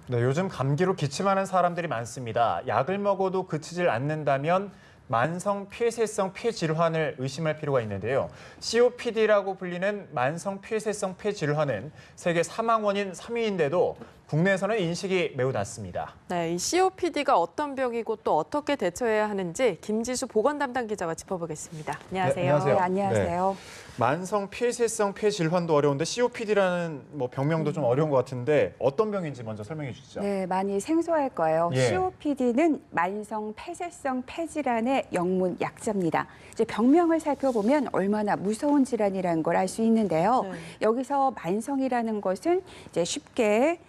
네, 요즘 감기로 기침하는 사람들이 많습니다. 약을 먹어도 그치질 않는다면 만성 폐쇄성 폐질환을 의심할 필요가 있는데요. COPD라고 불리는 만성 폐쇄성 폐질환은 세계 사망 원인 3위인데도 국내에서는 인식이 매우 낮습니다. 네, 이 COPD가 어떤 병이고 또 어떻게 대처해야 하는지 김지수 보건 담당 기자가 짚어보겠습니다. 안녕하세요. 네, 안녕하세요. 네, 안녕하세요. 만성 폐쇄성 폐질환도 어려운데 COPD라는 병명도 좀 어려운 것 같은데 어떤 병인지 먼저 설명해 주시죠. 네, 많이 생소할 거예요. 예. COPD는 만성 폐쇄성 폐질환의 영문 약자입니다. 이제 병명을 살펴보면 얼마나 무서운 질환이라는 걸 알 수 있는데요. 네. 여기서 만성이라는 것은 이제 쉽게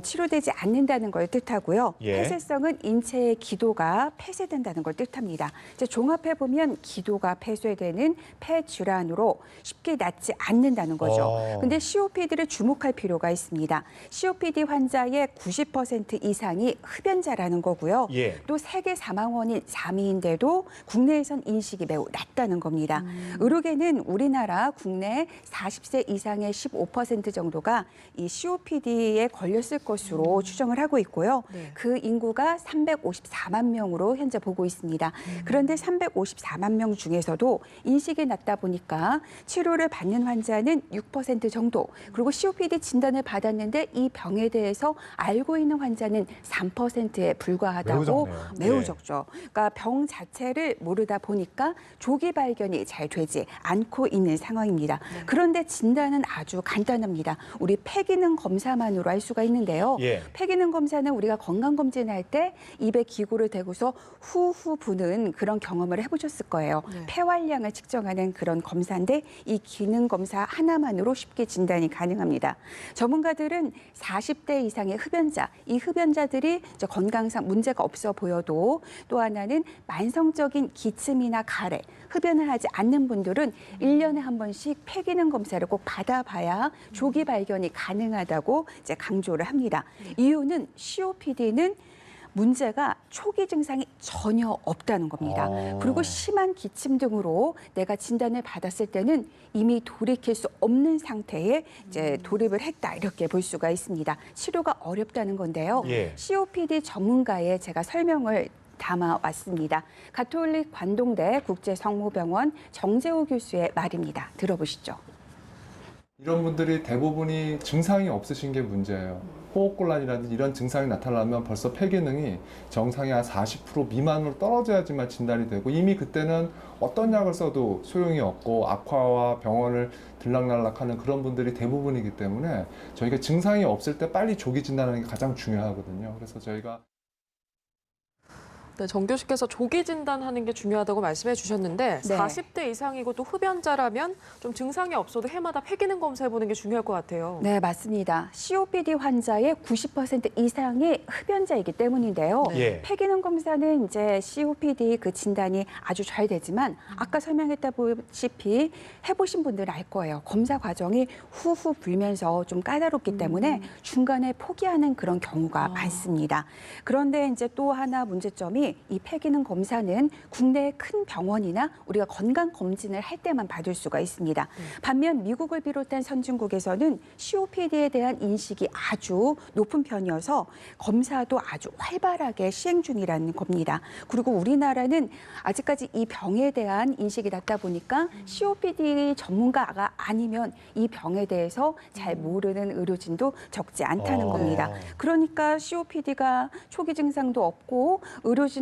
치료되지 않는다는 걸 뜻하고요. 예. 폐쇄성은 인체의 기도가 폐쇄된다는 걸 뜻합니다. 이제 종합해 보면 기도가 폐쇄되는 폐질환으로 쉽게 낫지 않는다는 거죠. 근데 COPD를 주목할 필요가 있습니다. COPD 환자의 90% 이상이 흡연자라는 거고요. 예. 또 세계 사망 원인 3위인데도 국내에선 인식이 매우 낮다는 겁니다. 의료계는 우리나라 국내 40세 이상의 15% 정도가 이 COPD에 걸렸을 것으로 추정을 하고 있고요. 네. 그 인구가 354만 명으로 현재 보고 있습니다. 그런데 354만 명 중에서도 인식이 낮다 보니까 치료를 받는 환자는 6% 정도, 그리고 COPD 진단을 받았는데 이 병에 대해서 알고 있는 환자는 3%에 불과하다고. 매우 적네요. 매우 예. 적죠. 그러니까 병 자체를 모르다 보니까 조기 발견이 잘 되지 않고 있는 상황입니다. 그런데 진단은 아주 간단합니다. 우리 폐기능 검사만으로 할 수가 있는데요. 예. 폐기능 검사는 우리가 건강검진할 때 입에 기구를 대고서 후후 부는 그런 경험을 해보셨을 거예요. 네. 폐활량을 측정하는 그런 검사인데 이 기능 검사 하나만으로 쉽게 진단이 가능합니다. 전문가들은 40대 이상의 흡연자, 이 흡연자들이 이제 건강상 문제가 없어 보여도 또 하나는 만성적인 기침이나 가래, 흡연을 하지 않는 분들은 1년에 한 번씩 폐기능 검사를 꼭 받아봐야 조기 발견이 가능하다고 이제 강조를 합니다. 이유는 COPD는 문제가 초기 증상이 전혀 없다는 겁니다. 그리고 심한 기침 등으로 내가 진단을 받았을 때는 이미 돌이킬 수 없는 상태에 이제 돌입을 했다, 이렇게 볼 수가 있습니다. 치료가 어렵다는 건데요. 예. COPD 전문가의 제가 설명을 담아왔습니다. 가톨릭 관동대 국제성모병원 정재호 교수의 말입니다. 들어보시죠. 이런 분들이 대부분이 증상이 없으신 게 문제예요. 호흡곤란이라든지 이런 증상이 나타나면 벌써 폐기능이 정상의 한 40% 미만으로 떨어져야지만 진단이 되고 이미 그때는 어떤 약을 써도 소용이 없고 악화와 병원을 들락날락하는 그런 분들이 대부분이기 때문에 저희가 증상이 없을 때 빨리 조기 진단하는 게 가장 중요하거든요. 그래서 저희가 네, 정 교수께서 조기 진단하는 게 중요하다고 말씀해 주셨는데 네. 40대 이상이고 또 흡연자라면 좀 증상이 없어도 해마다 폐기능 검사해보는 게 중요할 것 같아요. 네, 맞습니다. COPD 환자의 90% 이상이 흡연자이기 때문인데요. 예. 폐기능 검사는 이제 COPD 그 진단이 아주 잘 되지만 아까 설명했다시피 해보신 분들은 알 거예요. 검사 과정이 후후 불면서 좀 까다롭기 때문에 중간에 포기하는 그런 경우가 많습니다. 그런데 이제 또 하나 문제점이 이 폐기능 검사는 국내의 큰 병원이나 우리가 건강 검진을 할 때만 받을 수가 있습니다. 반면 미국을 비롯한 선진국에서는 COPD에 대한 인식이 아주 높은 편이어서 검사도 아주 활발하게 시행 중이라는 겁니다. 그리고 우리나라는 아직까지 이 병에 대한 인식이 낮다 보니까 COPD 전문가가 아니면 이 병에 대해서 잘 모르는 의료진도 적지 않다는 겁니다. 그러니까 COPD가 초기 증상도 없고 의료진들도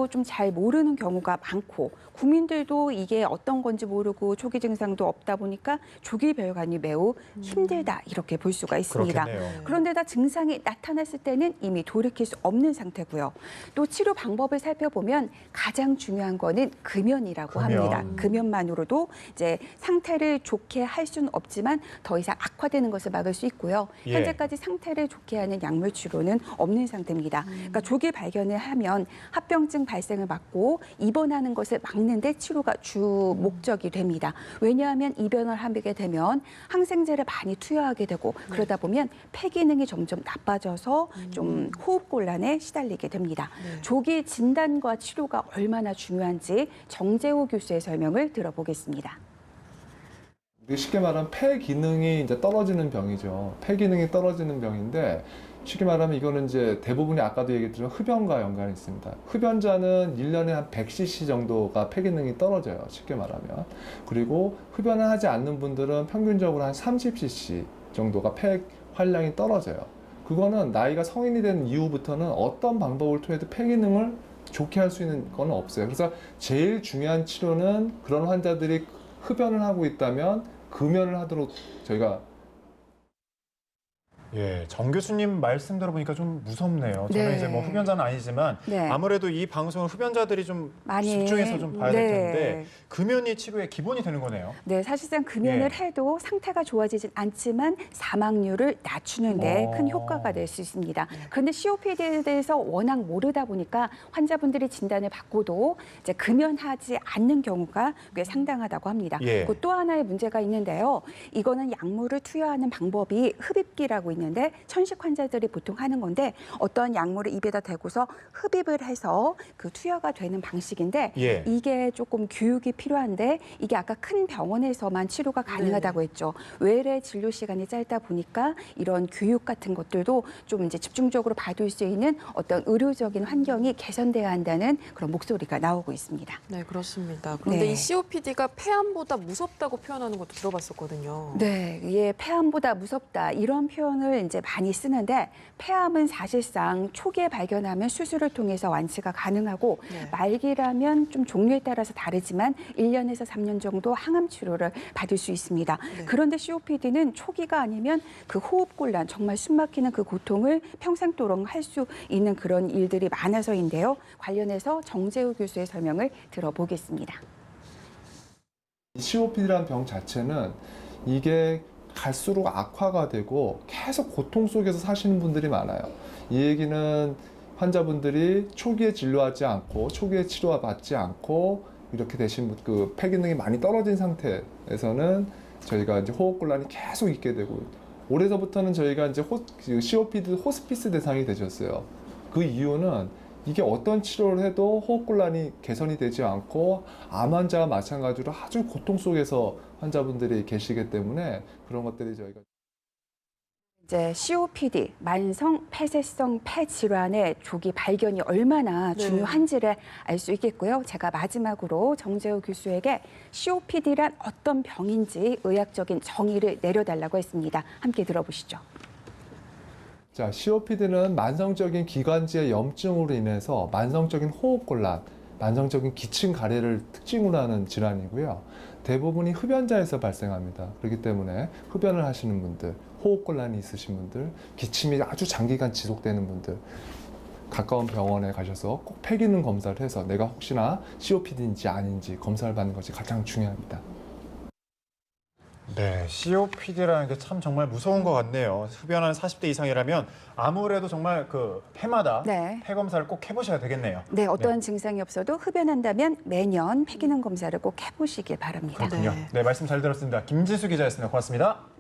좀 잘 모르는 경우가 많고 국민들도 이게 어떤 건지 모르고 초기 증상도 없다 보니까 조기 발견이 매우 힘들다, 이렇게 볼 수가 있습니다. 그렇겠네요. 그런데다 증상이 나타났을 때는 이미 돌이킬 수 없는 상태고요. 또 치료 방법을 살펴보면 가장 중요한 거는 금연이라고 합니다. 금연만으로도 이제 상태를 좋게 할 수는 없지만 더 이상 악화되는 것을 막을 수 있고요. 예. 현재까지 상태를 좋게 하는 약물 치료는 없는 상태입니다. 그러니까 조기 발견을 하면 합병증 발생을 막고 입원하는 것을 막는데 치료가 주 목적이 됩니다. 왜냐하면 입원을 하게 되면 항생제를 많이 투여하게 되고 그러다 보면 폐기능이 점점 나빠져서 좀 호흡곤란에 시달리게 됩니다. 조기 진단과 치료가 얼마나 중요한지 정재호 교수의 설명을 들어보겠습니다. 쉽게 말하면 폐 기능이 이제 떨어지는 병이죠. 폐 기능이 떨어지는 병인데 쉽게 말하면 이거는 이제 대부분이 아까도 얘기했지만 흡연과 연관이 있습니다. 흡연자는 1년에 한 100cc 정도가 폐 기능이 떨어져요. 쉽게 말하면. 그리고 흡연을 하지 않는 분들은 평균적으로 한 30cc 정도가 폐 활량이 떨어져요. 그거는 나이가 성인이 된 이후부터는 어떤 방법을 통해도 폐 기능을 좋게 할 수 있는 건 없어요. 그래서 제일 중요한 치료는 그런 환자들이 흡연을 하고 있다면 금연을 하도록 저희가 예, 정 교수님 말씀 들어보니까 좀 무섭네요. 저는 네. 이제 뭐 흡연자는 아니지만 네. 아무래도 이 방송을 흡연자들이 좀 많이 집중해서 좀 봐야 될 네. 텐데 금연이 치료의 기본이 되는 거네요. 네, 사실상 금연을 예. 해도 상태가 좋아지진 않지만 사망률을 낮추는 데 큰 효과가 될 수 있습니다. 그런데 COPD에 대해서 워낙 모르다 보니까 환자분들이 진단을 받고도 이제 금연하지 않는 경우가 꽤 상당하다고 합니다. 예. 그 또 하나의 문제가 있는데요. 이거는 약물을 투여하는 방법이 흡입기라고 있는데 천식 환자들이 보통 하는 건데 어떤 약물을 입에다 대고서 흡입을 해서 그 투여가 되는 방식인데 예. 이게 조금 교육이 필요한데 이게 아까 큰 병원에서만 치료가 가능하다고 했죠. 외래 진료 시간이 짧다 보니까 이런 교육 같은 것들도 좀 이제 집중적으로 받을 수 있는 어떤 의료적인 환경이 개선돼야 한다는 그런 목소리가 나오고 있습니다. 네, 그렇습니다. 그런데 네. 이 COPD가 폐암보다 무섭다고 표현하는 것도 들어봤었거든요. 네, 이게 폐암보다 무섭다 이런 표현을 이제 많이 쓰는데 폐암은 사실상 초기에 발견하면 수술을 통해서 완치가 가능하고 네. 말기라면 좀 종류에 따라서 다르지만 1년에서 3년 정도 항암 치료를 받을 수 있습니다. 네. 그런데 COPD는 초기가 아니면 그 호흡곤란 정말 숨막히는 그 고통을 평생도록 할 수 있는 그런 일들이 많아서인데요. 관련해서 정재우 교수의 설명을 들어보겠습니다. COPD라는 병 자체는 이게 갈수록 악화가 되고 계속 고통 속에서 사시는 분들이 많아요. 이 얘기는 환자분들이 초기에 진료하지 않고 초기에 치료받지 않고 이렇게 되신 그 폐 기능이 많이 떨어진 상태에서는 저희가 이제 호흡곤란이 계속 있게 되고 올해서부터는 저희가 이제 COPD 호스피스 대상이 되셨어요. 그 이유는 이게 어떤 치료를 해도 호흡곤란이 개선이 되지 않고 암 환자와 마찬가지로 아주 고통 속에서 환자분들이 계시기 때문에 그런 것들이 저희가 이제 COPD, 만성 폐쇄성 폐 질환의 조기 발견이 얼마나 네. 중요한지를 알 수 있겠고요. 제가 마지막으로 정재우 교수에게 COPD란 어떤 병인지 의학적인 정의를 내려달라고 했습니다. 함께 들어보시죠. 자, COPD는 만성적인 기관지의 염증으로 인해서 만성적인 호흡곤란, 만성적인 기침 가래를 특징으로 하는 질환이고요. 대부분이 흡연자에서 발생합니다. 그렇기 때문에 흡연을 하시는 분들, 호흡곤란이 있으신 분들, 기침이 아주 장기간 지속되는 분들, 가까운 병원에 가셔서 꼭 폐 기능 검사를 해서 내가 혹시나 COPD인지 아닌지 검사를 받는 것이 가장 중요합니다. 네, COPD라는 게 참 정말 무서운 것 같네요. 흡연하는 40대 이상이라면 아무래도 정말 그 해마다 네. 폐 검사를 꼭 해보셔야 되겠네요. 네, 어떤 증상이 없어도 흡연한다면 매년 폐기능 검사를 꼭 해보시길 바랍니다. 그렇군요. 네. 네, 말씀 잘 들었습니다. 김지수 기자였습니다. 고맙습니다.